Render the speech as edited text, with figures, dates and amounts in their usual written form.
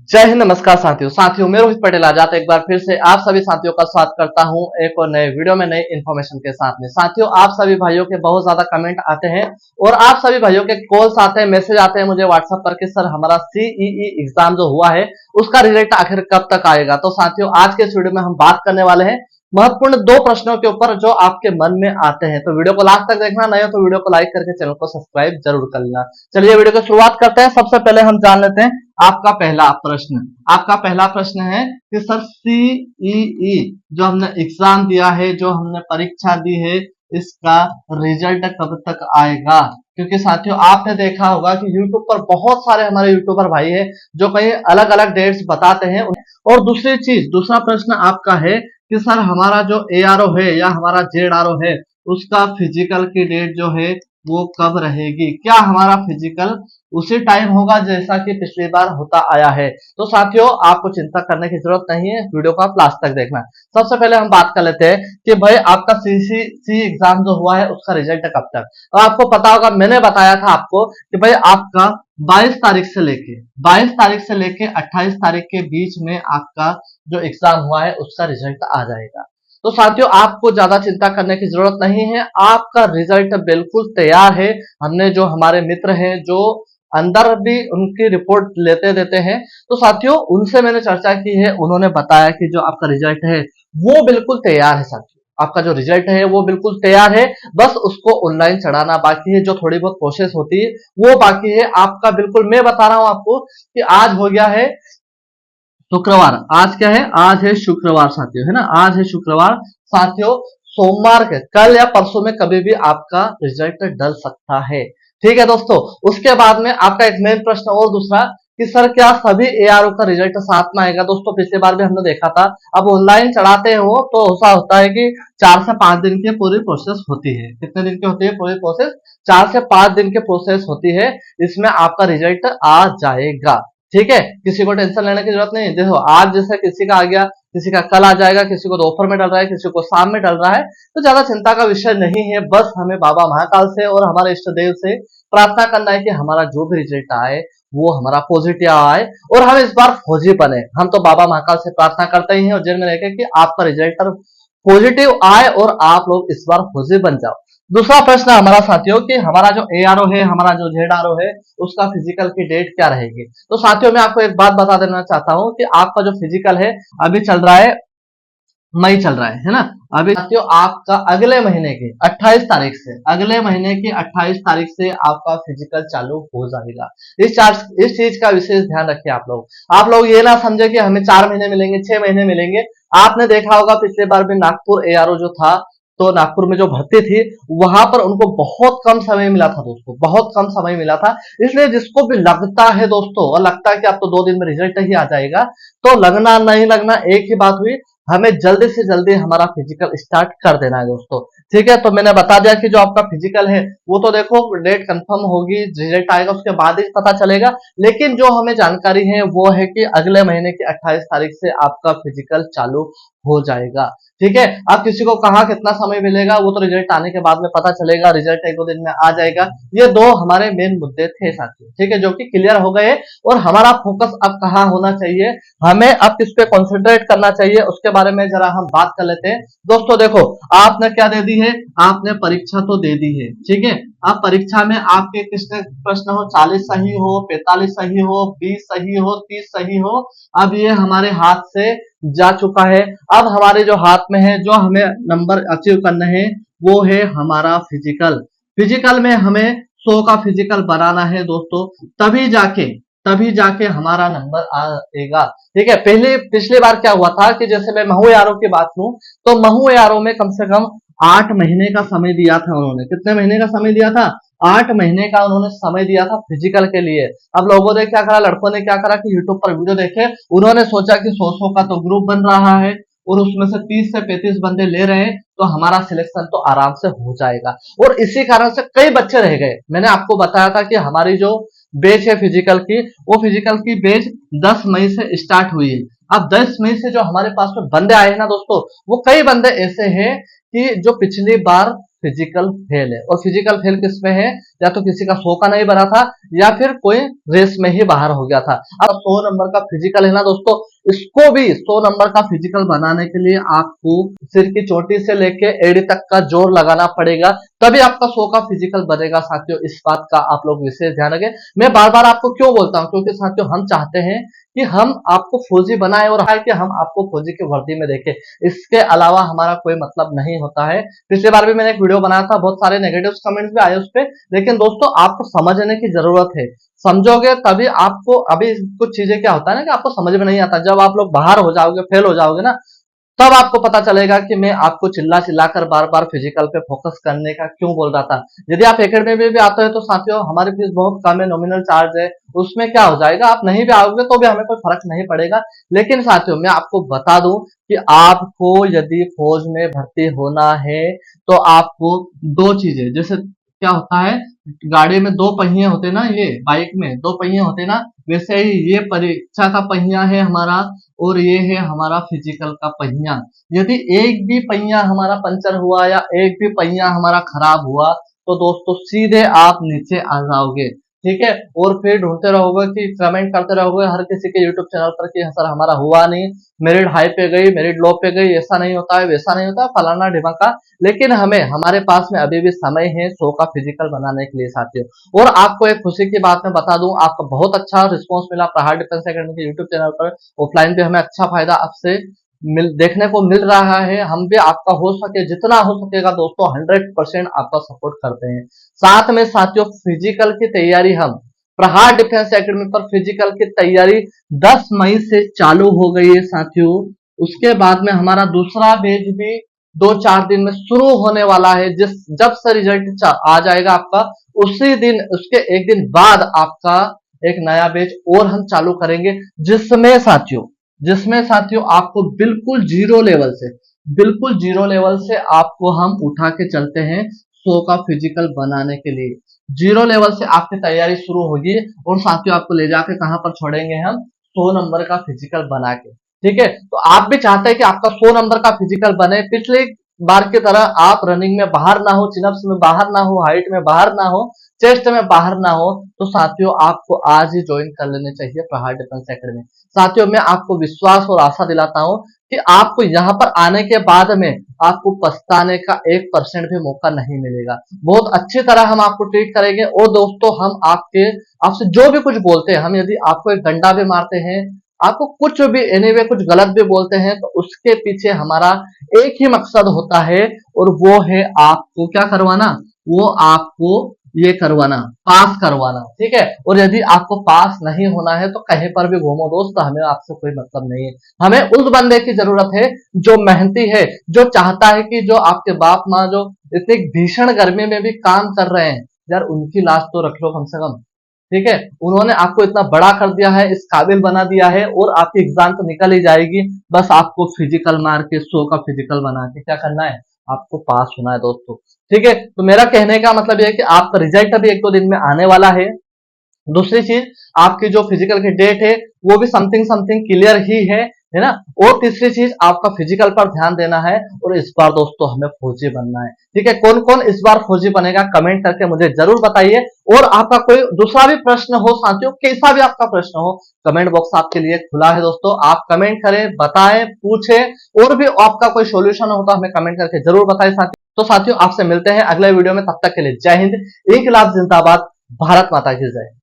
जय हिंद। नमस्कार साथियों मैं रोहित पटेल आजाद एक बार फिर से आप सभी साथियों का स्वागत करता हूं एक और नए वीडियो में नई इन्फॉर्मेशन के साथ में। साथियों, आप सभी भाइयों के बहुत ज्यादा कमेंट आते हैं और आप सभी भाइयों के कॉल्स आते हैं, मैसेज आते हैं मुझे व्हाट्सएप पर कि सर हमारा सीईई एग्जाम जो हुआ है उसका रिजल्ट आखिर कब तक आएगा। तो साथियों, आज के इस वीडियो में हम बात करने वाले हैं महत्वपूर्ण दो प्रश्नों के ऊपर जो आपके मन में आते हैं। तो वीडियो को लास्ट तक देखना, नहीं हो तो वीडियो को लाइक करके चैनल को सब्सक्राइब जरूर कर लेना। चलिए वीडियो की शुरुआत करते हैं। सबसे पहले हम जान लेते हैं आपका पहला प्रश्न। आपका पहला प्रश्न है कि सर सीईई जो हमने एग्जाम दिया है, जो हमने परीक्षा दी है, इसका रिजल्ट कब तक आएगा। क्योंकि साथियों, आपने देखा होगा कि YouTube पर बहुत सारे हमारे यूट्यूबर भाई हैं जो कई अलग अलग डेट्स बताते हैं। और दूसरी चीज, दूसरा प्रश्न आपका है कि सर हमारा जो ARO है या हमारा ZRO है उसका फिजिकल की डेट जो है वो कब रहेगी। क्या हमारा फिजिकल उसी टाइम होगा जैसा कि पिछली बार होता आया है। तो साथियों, आपको चिंता करने की जरूरत नहीं है, वीडियो को आप लास्ट तक देखना। सबसे पहले हम बात कर लेते हैं कि भाई आपका सी एग्जाम जो हुआ है उसका रिजल्ट कब तक। तो आपको पता होगा, मैंने बताया था आपको कि भाई आपका 22 तारीख से लेके 28 तारीख के बीच में आपका जो एग्जाम हुआ है उसका रिजल्ट आ जाएगा। तो साथियों, आपको ज्यादा चिंता करने की जरूरत नहीं है, आपका रिजल्ट बिल्कुल तैयार है। हमने जो हमारे मित्र हैं जो अंदर भी उनकी रिपोर्ट लेते देते हैं, तो साथियों उनसे मैंने चर्चा की है, उन्होंने बताया कि जो आपका रिजल्ट है वो बिल्कुल तैयार है। साथियों, आपका जो रिजल्ट है वो बिल्कुल तैयार है, बस उसको ऑनलाइन चढ़ाना बाकी है, जो थोड़ी बहुत प्रोसेस होती है वो बाकी है। आपका बिल्कुल मैं बता रहा हूं आपको कि आज हो गया है शुक्रवार। आज क्या है? आज है शुक्रवार साथियों, है ना, आज है शुक्रवार। साथियों, सोमवार के कल या परसों में कभी भी आपका रिजल्ट डल सकता है। ठीक है दोस्तों। उसके बाद में आपका एक मेन प्रश्न और दूसरा कि सर क्या सभी ARO का रिजल्ट साथ में आएगा। दोस्तों, पिछली बार भी हमने देखा था, अब ऑनलाइन चढ़ाते हो तो ऐसा होता है कि 4 से 5 दिन की पूरी प्रोसेस होती है। कितने दिन की होती है पूरी प्रोसेस? 4 से 5 दिन की प्रोसेस होती है, इसमें आपका रिजल्ट आ जाएगा। ठीक है, किसी को टेंशन लेने की जरूरत नहीं है। देखो, आज जैसे किसी का आ गया, किसी का कल आ जाएगा, किसी को दोपहर में डल रहा है, किसी को शाम में डल रहा है, तो ज्यादा चिंता का विषय नहीं है। बस हमें बाबा महाकाल से और हमारे इष्ट देव से प्रार्थना करना है कि हमारा जो भी रिजल्ट आए वो हमारा पॉजिटिव आए और हम इस बार फौजी बने। हम तो बाबा महाकाल से प्रार्थना करते ही हैं और जेल में रहकर कि आपका रिजल्ट पॉजिटिव आए और आप लोग इस बार फौजी बन जाओ। दूसरा प्रश्न हमारा साथियों कि हमारा जो ARO है, हमारा जो ZRO है, उसका फिजिकल की डेट क्या रहेगी। तो साथियों, मैं आपको एक बात बता देना चाहता हूं कि आपका जो फिजिकल है अभी चल रहा है, मई चल रहा है ना। अभी साथियों आपका अगले महीने की 28 तारीख से, अगले महीने की 28 तारीख से आपका फिजिकल चालू हो जाएगा। इस चीज का विशेष ध्यान रखिए आप लोग ये ना समझे कि हमें 4 महीने मिलेंगे, 6 महीने मिलेंगे। आपने देखा होगा पिछले बार भी नागपुर ARO जो था, तो नागपुर में जो भर्ती थी वहां पर उनको बहुत कम समय मिला था दोस्तों, बहुत कम समय मिला था। इसलिए जिसको भी लगता है दोस्तों, और लगता है कि आप तो 2 दिन में रिजल्ट ही आ जाएगा, तो लगना नहीं लगना एक ही बात हुई, हमें जल्दी से जल्दी हमारा फिजिकल स्टार्ट कर देना है दोस्तों। ठीक है, तो मैंने बता दिया कि जो आपका फिजिकल है वो तो देखो डेट कंफर्म होगी, रिजल्ट आएगा उसके बाद ही पता चलेगा। लेकिन जो हमें जानकारी है वो है कि अगले महीने की 28 तारीख से आपका फिजिकल चालू हो जाएगा। ठीक है, अब किसी को कहा कितना समय मिलेगा वो तो रिजल्ट आने के बाद में पता चलेगा, रिजल्ट 1-2 दिन में आ जाएगा। ये दो हमारे मेन मुद्दे थे साथियों, ठीक है, जो कि क्लियर हो गए। और हमारा फोकस अब कहाँ होना चाहिए, हमें अब किस पे कॉन्सेंट्रेट करना चाहिए, उसके बारे में जरा हम बात कर लेते हैं। दोस्तों देखो, आपने क्या दे दी है, आपने परीक्षा तो दे दी है, ठीक है। अब परीक्षा में आपके कितने प्रश्न हो, 40 सही हो, 45 सही हो, 20 सही हो, 30 सही हो, अब ये हमारे हाथ से जा चुका है। अब हमारे जो हाथ में है, जो हमें नंबर अचीव करना है वो है हमारा फिजिकल। फिजिकल में हमें 100 का फिजिकल बनाना है दोस्तों, तभी जाके हमारा नंबर आएगा। ठीक है, पहले पिछली बार क्या हुआ था कि जैसे मैं महू यारो की बात करूं तो महू यारो में कम से कम 8 महीने का समय दिया था उन्होंने। कितने महीने का समय दिया था? 8 महीने का उन्होंने समय दिया था फिजिकल के लिए। अब लोगों ने क्या करा, लड़कों ने क्या करा कि यूट्यूब पर वीडियो देखे, उन्होंने सोचा कि 100 का तो ग्रुप बन रहा है और उसमें से 30 से 35 बंदे ले रहे हैं तो हमारा सिलेक्शन तो आराम से हो जाएगा। और इसी कारण से कई बच्चे रह गए। मैंने आपको बताया था कि हमारी जो बैच है फिजिकल की, वो फिजिकल की बैच 10 मई से स्टार्ट हुई है। अब 10 मई से जो हमारे पास में बंदे आए हैं ना दोस्तों, वो कई बंदे ऐसे हैं कि जो पिछली बार फिजिकल फेल है। और फिजिकल फेल किसमें है, या तो किसी का 100 का नहीं बना था या फिर कोई रेस में ही बाहर हो गया था। अब 100 नंबर का फिजिकल है ना दोस्तों, इसको भी 100 नंबर का फिजिकल बनाने के लिए आपको सिर की चोटी से लेके एड़ी तक का जोर लगाना पड़ेगा, तभी आपका 100 का फिजिकल बनेगा साथियों। इस बात का आप लोग विशेष ध्यान रखें। मैं बार बार आपको क्यों बोलता हूं, क्योंकि साथियों हम चाहते हैं कि हम आपको फौजी बनाए और कि हम आपको फौजी की वर्दी में देखें। इसके अलावा हमारा कोई मतलब नहीं होता है। पिछली बार भी मैंने एक वीडियो बनाया था, बहुत सारे नेगेटिव कमेंट्स भी आए उस पर, लेकिन दोस्तों आपको समझने की जरूरत है। समझोगे तभी आपको, अभी कुछ चीजें क्या होता है ना कि आपको समझ में नहीं आता, जब आप लोग बाहर हो जाओगे, फेल हो जाओगे ना, तब आपको पता चलेगा कि मैं आपको चिल्ला चिल्ला कर बार बार फिजिकल पे फोकस करने का क्यों बोल रहा था। यदि आप एकेडमी में भी आते हो तो साथियों हमारी फीस बहुत कम है, नॉमिनल चार्ज है, उसमें क्या हो जाएगा, आप नहीं भी आओगे तो भी हमें कोई फर्क नहीं पड़ेगा। लेकिन साथियों मैं आपको बता दूं कि आपको यदि फौज में भर्ती होना है तो आपको दो चीजें, जैसे क्या होता है, गाड़ी में दो पहिए होते ना, ये बाइक में दो पहिए होते ना, वैसे ही ये परीक्षा का पहिया है हमारा और ये है हमारा फिजिकल का पहिया। यदि एक भी पहिया हमारा पंचर हुआ या एक भी पहिया हमारा खराब हुआ तो दोस्तों सीधे आप नीचे आ जाओगे, ठीक है। और फिर ढूंढते रहोगे कि कमेंट करते रहोगे हर किसी के यूट्यूब चैनल पर कि सर हमारा हुआ नहीं, मेरिट हाई पे गई, मेरिट लो पे गई, ऐसा नहीं होता है, वैसा नहीं होता है, फलाना ढिमका। लेकिन हमारे पास में अभी भी समय है 100 का फिजिकल बनाने के लिए साथियों। और आपको एक खुशी की बात मैं बता दूं, आपका बहुत अच्छा रिस्पॉन्स मिला प्रहार डिफेंस एकेडमी के यूट्यूब चैनल पर। ऑफलाइन भी हमें अच्छा फायदा आपसे देखने को मिल रहा है। हम भी आपका हो सके जितना हो सकेगा दोस्तों 100% आपका सपोर्ट करते हैं। साथ में साथियों फिजिकल की तैयारी हम प्रहार डिफेंस एकेडमी पर फिजिकल की तैयारी 10 मई से चालू हो गई है साथियों। उसके बाद में हमारा दूसरा बैच भी 2-4 दिन में शुरू होने वाला है। जब से रिजल्ट आ जाएगा आपका, उसी दिन, उसके एक दिन बाद आपका एक नया बैच और हम चालू करेंगे, जिसमें साथियों आपको बिल्कुल जीरो लेवल से आपको हम उठा के चलते हैं 100 का फिजिकल बनाने के लिए। जीरो लेवल से आपकी तैयारी शुरू होगी और साथियों आपको ले जाके कहां पर छोड़ेंगे हम, 100 नंबर का फिजिकल बना के, ठीक है। तो आप भी चाहते हैं कि आपका 100 नंबर का फिजिकल बने, पिछले बार की तरह आप रनिंग में बाहर ना हो, चिनअप्स में बाहर ना हो, हाइट में बाहर ना हो, चेस्ट में बाहर ना हो, तो साथियों आपको आज ही ज्वाइन कर लेने चाहिए प्रहार डिफेंस एकेडमी। साथियों मैं आपको विश्वास और आशा दिलाता हूं कि आपको यहाँ पर आने के बाद में आपको पछताने का 1% भी मौका नहीं मिलेगा। बहुत अच्छी तरह हम आपको ट्रीट करेंगे। और दोस्तों हम आपसे जो भी कुछ बोलते हैं, हम यदि आपको एक डंडा भी मारते हैं, आपको कुछ भी एनीवे कुछ गलत भी बोलते हैं, तो उसके पीछे हमारा एक ही मकसद होता है और वो है आपको क्या करवाना, वो आपको ये करवाना, पास करवाना, ठीक है। और यदि आपको पास नहीं होना है तो कहीं पर भी घूमो दोस्त, हमें आपसे कोई मतलब नहीं है। हमें उस बंदे की जरूरत है जो मेहनती है, जो चाहता है कि जो आपके बाप माँ जो इतनी भीषण गर्मी में भी काम कर रहे हैं, यार उनकी लाश तो रख लो कम से कम, ठीक है। उन्होंने आपको इतना बड़ा कर दिया है, इस काबिल बना दिया है, और आपकी एग्जाम तो निकल ही जाएगी। बस आपको फिजिकल मार के 100 का फिजिकल बना के क्या करना है, आपको पास होना है दोस्तों, ठीक है। तो मेरा कहने का मतलब यह है कि आपका रिजल्ट अभी 1-2 दिन में आने वाला है। दूसरी चीज, आपकी जो फिजिकल की डेट है वो भी समथिंग क्लियर ही है ना। और तीसरी चीज, आपका फिजिकल पर ध्यान देना है। और इस बार दोस्तों हमें फौजी बनना है, ठीक है। कौन कौन इस बार फौजी बनेगा कमेंट करके मुझे जरूर बताइए। और आपका कोई दूसरा भी प्रश्न हो साथियों, कैसा भी आपका प्रश्न हो, कमेंट बॉक्स आपके लिए खुला है दोस्तों। आप कमेंट करें, बताएं, पूछें, और भी आपका कोई सोल्यूशन हो तो हमें कमेंट करके जरूर बताएं साथियों। तो साथियों आपसे मिलते हैं अगले वीडियो में, तब तक के लिए जय हिंद, इंकलाब जिंदाबाद, भारत माता की जय।